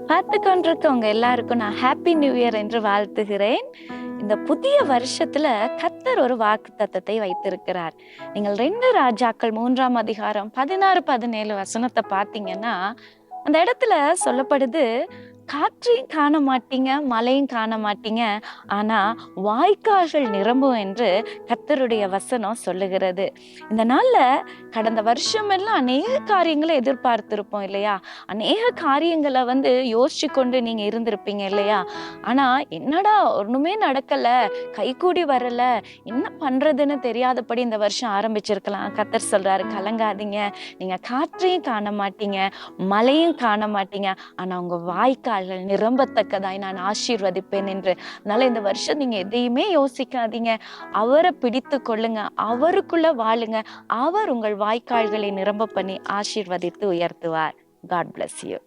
பார்த்து கொண்டிருக்கவங்க எல்லாருக்கும் நான் ஹாப்பி நியூ இயர் என்று வாழ்த்துகிறேன். இந்த புதிய வருஷத்துல கர்த்தர் ஒரு வாக்குத்தத்தத்தை வைத்திருக்கிறார். நீங்கள் 2 ராஜாக்கள் 3ஆம் அதிகாரம் 16, 17 வசனத்தை பார்த்தீங்கன்னா, அந்த இடத்துல சொல்லப்படுது, காற்றையும் காண மாட்டீங்க, மழையும் காண மாட்டீங்க, ஆனா வாய்க்கால்கள் நிரம்பும் என்று கர்த்தருடைய வசனம் சொல்லுகிறது. இந்த நாள்ல கடந்த வருஷம் எல்லாம் அநேக காரியங்களை எதிர்பார்த்திருப்போம் இல்லையா? அநேக காரியங்களை யோசிச்சு கொண்டு நீங்க இருந்திருப்பீங்க இல்லையா? ஆனா என்னடா ஒண்ணுமே நடக்கல, கைகூடி வரல, என்ன பண்றதுன்னு தெரியாதபடி இந்த வருஷம் ஆரம்பிச்சிருக்கலாம். கர்த்தர் சொல்றாரு, கலங்காதீங்க, நீங்க காற்றையும் காண மாட்டீங்க, மழையும் காண மாட்டீங்க, ஆனா உங்க வாய்க்கால்கள் நிரம்பத்தக்கதாய் நான் ஆசீர்வதிப்பேன் என்று. அதனால இந்த வருஷம் நீங்க எதையுமே யோசிக்காதீங்க, அவரை பிடித்து கொள்ளுங்க, அவருக்குள்ள வாழுங்க. அவர் உங்கள் வாய்க்கால்களை நிரம்ப பண்ணி ஆசீர்வதித்து உயர்த்துவார். God bless you.